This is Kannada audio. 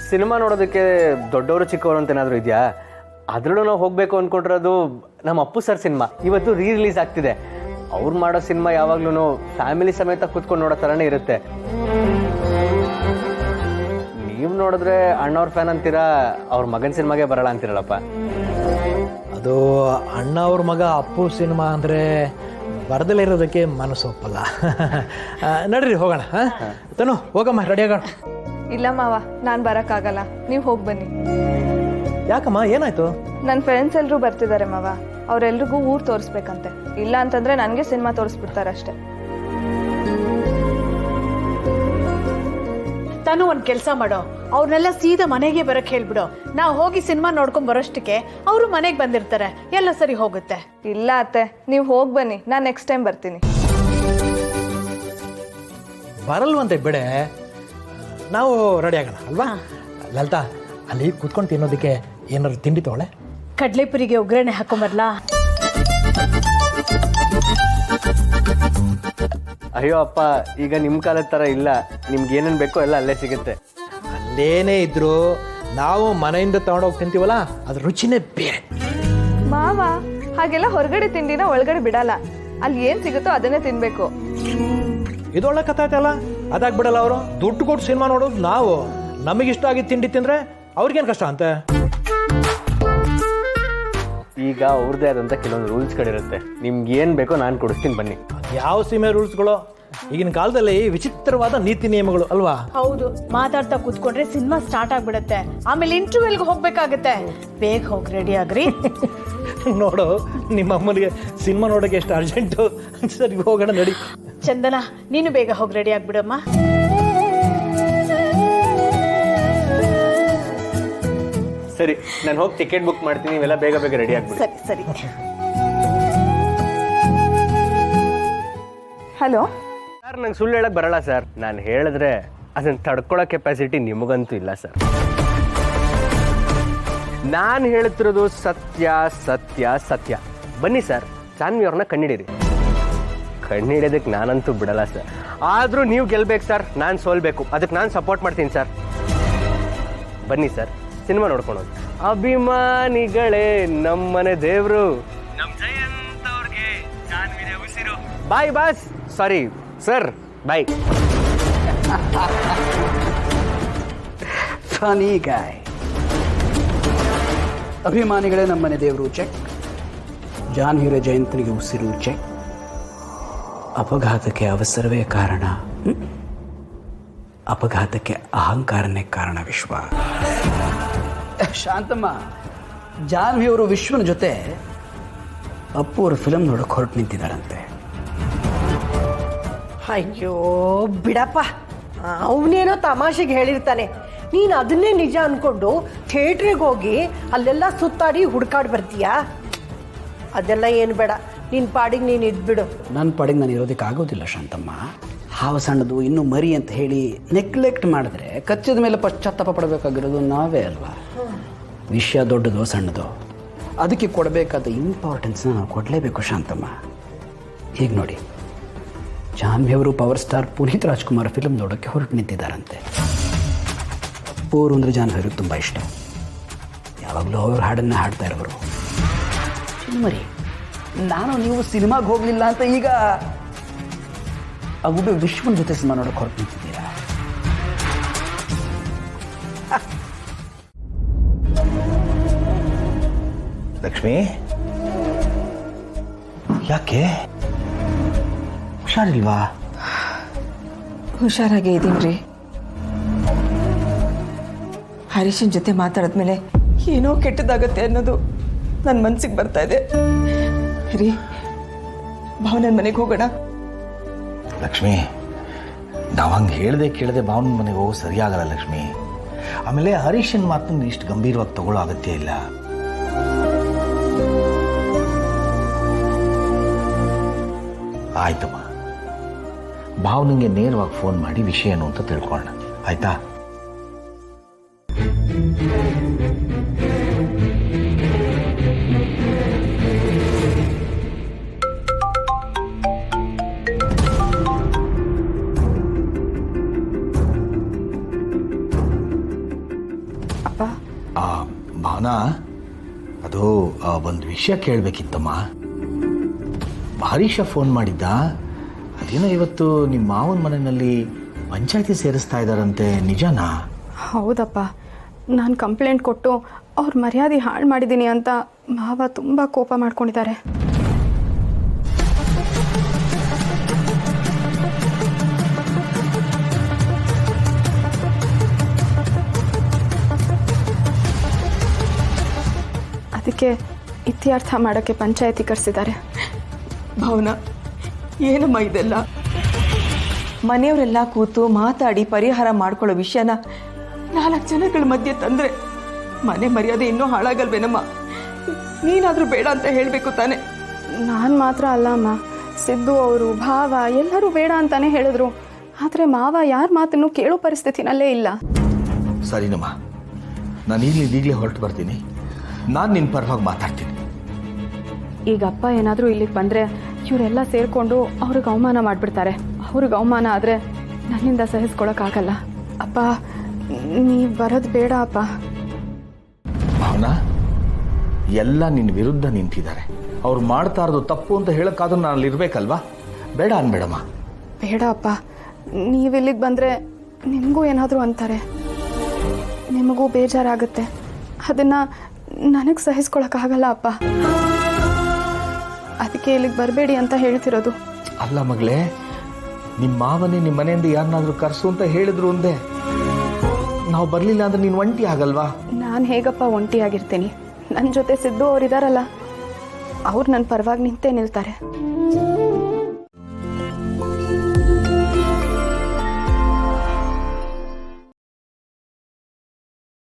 ಸಿನಿಮಾ ನೋಡೋದಕ್ಕೆ ದೊಡ್ಡವರು ಚಿಕ್ಕವರು ಅಂತ ಏನಾದರೂ ಇದೆಯಾ? ಅದರಲ್ಲೂ ನಾವು ಹೋಗಬೇಕು ಅಂದ್ಕೊಂಡಿರೋದು ನಮ್ಮ ಅಪ್ಪು ಸರ್ ಸಿನಿಮಾ. ಇವತ್ತು ರಿಲೀಸ್ ಆಗ್ತಿದೆ. ಅವ್ರು ಮಾಡೋ ಸಿನಿಮಾ ಯಾವಾಗ್ಲೂ ಫ್ಯಾಮಿಲಿ ಸಮೇತ ಕೂತ್ಕೊಂಡು ನೋಡೋ ಥರನೇ ಇರುತ್ತೆ. ನೀವು ನೋಡಿದ್ರೆ ಅಣ್ಣವ್ರ ಫ್ಯಾನ್ ಅಂತೀರಾ, ಅವ್ರ ಮಗನ ಸಿನಿಮಾಗೆ ಬರಲ್ಲ ಅಂತೀರಲ್ಲಪ್ಪ. ಅದು ಅಣ್ಣ ಅವ್ರ ಮಗ ಅಪ್ಪು ಸಿನಿಮಾ ಅಂದರೆ ಬರದಲ್ಲೇ ಇರೋದಕ್ಕೆ ಮನಸ್ಸು ಒಪ್ಪಲ್ಲ. ನಡ್ರಿ ಹೋಗೋಣ. ತನು ಹೋಗಮ್ಮ, ರೆಡಿ ಆಗೋಣ. ಇಲ್ಲ ಮಾವ, ನಾನು ಬರೋಕ್ಕಾಗಲ್ಲ, ನೀವು ಹೋಗಿ ಬನ್ನಿ. ಯಾಕಮ್ಮ, ಏನಾಯ್ತು? ನನ್ನ ಫ್ರೆಂಡ್ಸ್ ಎಲ್ಲರೂ ಬರ್ತಿದ್ದಾರೆ ಮಾವ. ಅವರೆಲ್ರಿಗೂ ಊರು ತೋರಿಸ್ಬೇಕಂತೆ. ಇಲ್ಲ ಅಂತಂದರೆ ನನಗೆ ಸಿನಿಮಾ ತೋರಿಸ್ಬಿಡ್ತಾರಷ್ಟೇ. ತಾನು ಒಂದು ಕೆಲಸ ಮಾಡೋ, ಅವ್ರನ್ನೆಲ್ಲ ಸೀದಾ ಮನೆಗೆ ಬರಕ್ಕೆ ಹೇಳ್ಬಿಡು. ನಾವು ಹೋಗಿ ಸಿನಿಮಾ ನೋಡ್ಕೊಂಡ್ ಬರೋಷ್ಟಕ್ಕೆ ಅವರು ಮನೆಗೆ ಬಂದಿರ್ತಾರೆ, ಎಲ್ಲ ಸರಿ ಹೋಗುತ್ತೆ. ಇಲ್ಲ ಅತ್ತೆ, ನೀವು ಹೋಗಿ ಬನ್ನಿ, ನಾನು ನೆಕ್ಸ್ಟ್ ಟೈಮ್ ಬರ್ತೀನಿ. ಬರಲ್ವಂತೆ ಬಿಡೆ, ನಾವು ರೆಡಿ ಆಗೋಣ ಅಲ್ವಾ? ಲಲಿತಾ, ಅಲ್ಲಿ ಕೂತ್ಕೊಂಡು ತಿನ್ನೋದಕ್ಕೆ ಏನಾದ್ರು ತಿಂಡಿ ತಗೊಳ್ಳೆ. ಕಡ್ಲೆಪುರಿಗೆ ಒಗ್ಗರಣೆ ಹಾಕೊಂಬರ್ಲಾ? ಅಯ್ಯೋ ಅಪ್ಪ, ಈಗ ನಿಮ್ಮ ಕಾಲದ ಥರ ಇಲ್ಲ. ನಿಮ್ಗೆ ಏನೇನು ಬೇಕೋ ಎಲ್ಲ ಅಲ್ಲೇ ಸಿಗುತ್ತೆ. ಅಲ್ಲೇನೇ ಇದ್ರು ನಾವು ಮನೆಯಿಂದ ತಗೊಂಡೋಗಿ ತಿಂತೀವಲ್ಲ, ಅದ್ರ ರುಚಿನೇ ಬೇರೆ. ಮಾವ, ಹಾಗೆಲ್ಲ ಹೊರಗಡೆ ತಿಂಡಿನ ಒಳಗಡೆ ಬಿಡಲ್ಲ. ಅಲ್ಲಿ ಏನು ಸಿಗುತ್ತೋ ಅದನ್ನೇ ತಿನ್ಬೇಕು. ಇದೊಳ್ಳೆ ಕಥೆ ಆಯ್ತಲ್ಲ. ಅದಾಗ್ಬಿಡಲ್ಲ, ಅವರು ದುಡ್ಡು ಕೊಟ್ಟು ಸಿನಿಮಾ ನೋಡೋದು ನಾವು. ನಮಗಿಷ್ಟ ಆಗಿದ್ದು ತಿಂಡಿ ತಿಂದ್ರೆ ಅವ್ರಿಗೇನು ಕಷ್ಟ ಅಂತೆ. ಈಗ ಅವ್ರದ್ದೇ ಆದಂಥ ಕೆಲವೊಂದು ರೂಲ್ಸ್ಗಳಿರುತ್ತೆ. ನಿಮ್ಗೆ ಏನು ಬೇಕೋ ನಾನು ಕೊಡಿಸ್ತೀನಿ, ಬನ್ನಿ. ಯಾವ ಸೀಮೆ ರೂಲ್ಸ್ಗಳು? ಈಗಿನ ಕಾಲದಲ್ಲಿ ವಿಚಿತ್ರವಾದ ನೀತಿ ನಿಯಮಗಳು ಅಲ್ವಾ? ಹೌದು, ಮಾತಾಡ್ತಾ ಕೂತ್ಕೊಂಡ್ರೆ ಸಿನಿಮಾ ಸ್ಟಾರ್ಟ್ ಆಗ್ಬಿಡುತ್ತೆ. ಆಮೇಲೆ ಇಂಟರ್ವ್ಯೂಲ್ಗೆ ಹೋಗ್ಬೇಕಾಗತ್ತೆ. ಬೇಗ ಹೋಗಿ ರೆಡಿ ಆಗ್ರಿ. ನೋಡು, ನಿಮ್ಮ ಅಮ್ಮನಿಗೆ ಸಿನಿಮಾ ನೋಡೋಕೆ ಎಷ್ಟು ಅರ್ಜೆಂಟು. ಸರಿ, ಹೋಗೋಣ ನಡಿ. ಚಂದನ, ನೀನು ಬೇಗ ಹೋಗಿ ರೆಡಿ ಆಗ್ಬಿಡಮ್ಮ. ಸರಿ, ನಾನು ಹೋಗಿ ಟಿಕೆಟ್ ಬುಕ್ ಮಾಡ್ತೀನಿ. ನೀವೆಲ್ಲ ಬೇಗ ಬೇಗ ರೆಡಿ ಆಗ್ಬಿಡಿ. ಸರಿ ಸರಿ. ಹಲೋ ಸರ್, ನಂಗೆ ಸುಳ್ಳು ಹೇಳಕ್ಕೆ ಬರಲ್ಲ ಸರ್. ನಾನು ಹೇಳಿದ್ರೆ ಅದನ್ನು ತಡ್ಕೊಳ್ಳೋ ಕೆಪಾಸಿಟಿ ನಿಮಗಂತೂ ಇಲ್ಲ ಸರ್. ನಾನು ಹೇಳ್ತಿರೋದು ಸತ್ಯ ಸತ್ಯ ಸತ್ಯ. ಬನ್ನಿ ಸರ್, ಜಾನ್ವಿ ಅವ್ರನ್ನ ಕಣ್ಣಿಡೀರಿ. ಕಣ್ಣಿಡೋದಕ್ಕೆ ನಾನಂತೂ ಬಿಡಲ್ಲ ಸರ್. ಆದರೂ ನೀವು ಗೆಲ್ಬೇಕು ಸರ್, ನಾನು ಸೋಲ್ಬೇಕು. ಅದಕ್ಕೆ ನಾನು ಸಪೋರ್ಟ್ ಮಾಡ್ತೀನಿ ಸರ್. ಬನ್ನಿ ಸರ್, ಸಿನಿಮಾ ನೋಡ್ಕೊಂಡು ಹೋಗಿ. ಅಭಿಮಾನಿಗಳೇ ನಮ್ಮನೆ ದೇವರು, ನಮ್ಮ ಜಯಂತ್ ಅವ್ರಿಗೆ ಜಾನ್ವಿನೇ ಉಸಿರು. ಬಾಯ್ ಬಾಸ್, ಸಾರಿ ಸರ್, ಬಾಯ್. ಫನಿ ಗಾಯ್. ಅಭಿಮಾನಿಗಳೇ ನಮ್ಮನೆ ದೇವರು ಚೆಕ್. ಜಾನ್ ಹೀರೋ ಜಯಂತನಿಗೆ ಉಸಿರು ಚೆಕ್. ಅಪಘಾತಕ್ಕೆ ಅವಸರವೇ ಕಾರಣ, ಅಪಘಾತಕ್ಕೆ ಅಹಂಕಾರನೇ ಕಾರಣ. ವಿಶ್ವ. ಶಾಂತಮ್ಮ, ಜಾನ್ವಿ ಅವರು ವಿಶ್ವನ ಜೊತೆ ಅಪ್ಪು ಅವರು ಫಿಲಮ್ ನೋಡೋಕೆ ಹೊರಟು ನಿಂತಿದ್ದಾರಂತೆ. ಅಯ್ಯೋ ಬಿಡಪ್ಪ, ಅವನೇನೋ ತಮಾಷೆಗೆ ಹೇಳಿರ್ತಾನೆ. ನೀನು ಅದನ್ನೇ ನಿಜ ಅಂದ್ಕೊಂಡು ಥಿಯೇಟ್ರಿಗೆ ಹೋಗಿ ಅಲ್ಲೆಲ್ಲ ಸುತ್ತಾಡಿ ಹುಡ್ಕಾಡಿ ಬರ್ತೀಯಾ? ಅದೆಲ್ಲ ಏನು ಬೇಡ, ನಿನ್ನ ಪಾಡಿಗೆ ನೀನು ಇದ್ಬಿಡು. ನನ್ನ ಪಾಡಿಗೆ ನಾನು ಇರೋದಕ್ಕೆ ಆಗೋದಿಲ್ಲ ಶಾಂತಮ್ಮ. ಹಾವು ಸಣ್ಣದು, ಇನ್ನೂ ಮರಿ ಅಂತ ಹೇಳಿ ನೆಗ್ಲೆಕ್ಟ್ ಮಾಡಿದ್ರೆ ಕಚ್ಚಿದ ಮೇಲೆ ಪಶ್ಚಾತ್ತಾಪ ಪಡಬೇಕಾಗಿರೋದು ನಾವೇ ಅಲ್ವಾ? ವಿಷಯ ದೊಡ್ಡದು ಸಣ್ಣದು, ಅದಕ್ಕೆ ಕೊಡಬೇಕಾದ ಇಂಪಾರ್ಟೆನ್ಸ್ನ ನಾವು ಕೊಡಲೇಬೇಕು ಶಾಂತಮ್ಮ. ಹೀಗೆ ನೋಡಿ, ಜಾನ್ವಿಯವರು power star Puneeth Rajkumar film ನೋಡೋಕ್ಕೆ ಹೊರಟು ನಿಂತಿದ್ದಾರಂತೆ. ಪೂರ್ ಅಂದರೆ ಜಾನ್ವಿಯವ್ರಿಗೆ ತುಂಬ ಇಷ್ಟ. ಯಾವಾಗಲೂ ಅವ್ರ ಹಾಡನ್ನು ಹಾಡ್ತಾ ಇರೋರು. ಮರಿ, ನಾನು ನೀವು ಸಿನಿಮಾಗೆ ಹೋಗಲಿಲ್ಲ ಅಂತ ಈಗ ಅವು ವಿಶ್ವನ ಜೊತೆ ಸಿನಿಮಾ ನೋಡೋಕೆ ಹೊರಟು ನಿಂತಿದ್ದೀರಾ? ಲಕ್ಷ್ಮಿ, ಯಾಕೆ ಹುಷಾರಿಲ್ವಾ? ಹುಷಾರಾಗೇ ಇದ್ದೀನಿ ರೀ. ಹರೀಶನ್ ಜೊತೆ ಮಾತಾಡಿದ್ಮೇಲೆ ಏನೋ ಕೆಟ್ಟದಾಗತ್ತೆ ಅನ್ನೋದು ನನ್ನ ಮನಸ್ಸಿಗೆ ಬರ್ತಾ ಇದೆ ರೀ. ಭಾವನನ ಮನೆಗೆ ಹೋಗೋಣ. ಲಕ್ಷ್ಮಿ, ನಾವು ಹಂಗೆ ಹೇಳ್ದೆ ಕೇಳದೆ ಭಾವನ ಮನೆಗೆ ಹೋಗೋ ಸರಿಯಾಗಲ್ಲ ಲಕ್ಷ್ಮಿ. ಆಮೇಲೆ ಹರೀಶನ್ ಮಾತನ್ನು ಇಷ್ಟು ಗಂಭೀರವಾಗಿ ತಗೊಳ್ಳೋ ಅಗತ್ಯ ಇಲ್ಲ. ಆಯ್ತಮ್ಮ, ಭಾವನಿಗೆ ನೇರವಾಗಿ ಫೋನ್ ಮಾಡಿ ವಿಷಯ ಏನು ಅಂತ ತಿಳ್ಕೊಳ್ಳೋಣ, ಆಯ್ತಾ? ಭಾವನಾ, ಅದು ಒಂದು ವಿಷಯ ಕೇಳಬೇಕಿತ್ತಮ್ಮ. ಹರೀಶ ಫೋನ್ ಮಾಡಿದ್ದ. ಅದೇನೋ ಇವತ್ತು ನಿಮ್ಮ ಮಾವನ ಮನೆಯಲ್ಲಿ ಪಂಚಾಯತಿ ಸೇರಿಸ್ತಾ ಇದ್ದಾರಂತೆ, ನಿಜನಾ? ಹೌದಪ್ಪ, ನಾನು ಕಂಪ್ಲೇಂಟ್ ಕೊಟ್ಟು ಅವ್ರ ಮರ್ಯಾದೆ ಹಾಳು ಮಾಡಿದ್ದೀನಿ ಅಂತ ಮಾವ ತುಂಬ ಕೋಪ ಮಾಡ್ಕೊಂಡಿದ್ದಾರೆ. ಅದಕ್ಕೆ ಇತ್ಯರ್ಥ ಮಾಡೋಕ್ಕೆ ಪಂಚಾಯತಿ ಕರೆಸಿದ್ದಾರೆ. ಭಾವನಾ, ಏನಮ್ಮ ಇದೆಲ್ಲ? ಮನೆಯವರೆಲ್ಲ ಕೂತು ಮಾತಾಡಿ ಪರಿಹಾರ ಮಾಡ್ಕೊಳ್ಳೋ ವಿಷಯನ 4 ಜನಗಳ ಮಧ್ಯೆ ತಂದರೆ ಮನೆ ಮರ್ಯಾದೆ ಇನ್ನೂ ಹಾಳಾಗಲ್ವೇನಮ್ಮ? ನೀನಾದರೂ ಬೇಡ ಅಂತ ಹೇಳಬೇಕು ತಾನೆ. ನಾನು ಮಾತ್ರ ಅಲ್ಲ ಅಮ್ಮ, ಸಿದ್ದು ಅವರು, ಭಾವ ಎಲ್ಲರೂ ಬೇಡ ಅಂತಾನೆ ಹೇಳಿದ್ರು. ಆದರೆ ಮಾವ ಯಾರ ಮಾತನ್ನು ಕೇಳೋ ಪರಿಸ್ಥಿತಿನಲ್ಲೇ ಇಲ್ಲ. ಸರಿನಮ್ಮ, ನಾನು ಈಗಲೇ ಹೊರಟು ಬರ್ತೀನಿ. ನಾನು ನಿನ್ನ ಪರವಾಗಿ ಮಾತಾಡ್ತೀನಿ. ಈಗ ಅಪ್ಪ ಏನಾದರೂ ಇಲ್ಲಿಗೆ ಬಂದರೆ ಇವರೆಲ್ಲ ಸೇರಿಕೊಂಡು ಅವ್ರಿಗೆ ಅವಮಾನ ಮಾಡಿಬಿಡ್ತಾರೆ. ಅವ್ರಿಗೆ ಅವಮಾನ ಆದರೆ ನನ್ನಿಂದ ಸಹಿಸ್ಕೊಳಕ್ಕಾಗಲ್ಲ. ಅಪ್ಪ, ನೀವು ಬರೋದು ಬೇಡ ಅಪ್ಪ. ಭಾವನಾ, ಎಲ್ಲ ನಿನ್ನ ವಿರುದ್ಧ ನಿಂತಿದ್ದಾರೆ. ಅವ್ರು ಮಾಡ್ತಾ ಇರೋದು ತಪ್ಪು ಅಂತ ಹೇಳೋಕ್ಕಾದ್ರೂ ನಾನು ಅಲ್ಲಿರ್ಬೇಕಲ್ವಾ? ಬೇಡ ಅನ್ಬೇಡಮ್ಮ. ಬೇಡ ಅಪ್ಪ, ನೀವಿಲ್ಲಿಗೆ ಬಂದರೆ ನಿಮಗೂ ಏನಾದರೂ ಅಂತಾರೆ, ನಿಮಗೂ ಬೇಜಾರಾಗುತ್ತೆ. ಅದನ್ನು ನನಗೆ ಸಹಿಸ್ಕೊಳಕ್ಕಾಗಲ್ಲ ಅಪ್ಪ. ಅದಕ್ಕೆ ಇಲ್ಲಿಗೆ ಬರಬೇಡಿ ಅಂತ ಹೇಳ್ತಿರೋದು. ಅಲ್ಲ ಮಗಳೇ, ನಿಮ್ಮ ಮಾವನೇ ನಿಮ್ಮ ಮನೆಯಿಂದ ಯಾರನ್ನಾದ್ರೂ ಕರೆಸು ಅಂತ ಹೇಳಿದ್ರು ಒಂದೇ. ನಾವು ಬರಲಿಲ್ಲ ಅಂದ್ರೆ ನೀನು ಒಂಟಿ ಆಗಲ್ವಾ? ನಾನು ಹೇಗಪ್ಪ ಒಂಟಿಯಾಗಿರ್ತೀನಿ? ನನ್ನ ಜೊತೆ ಸಿದ್ದು ಅವರಿದಾರಲ್ಲ, ಅವ್ರು ನನ್ನ ಪರವಾಗಿ ನಿಂತೇ ನಿಲ್ತಾರೆ.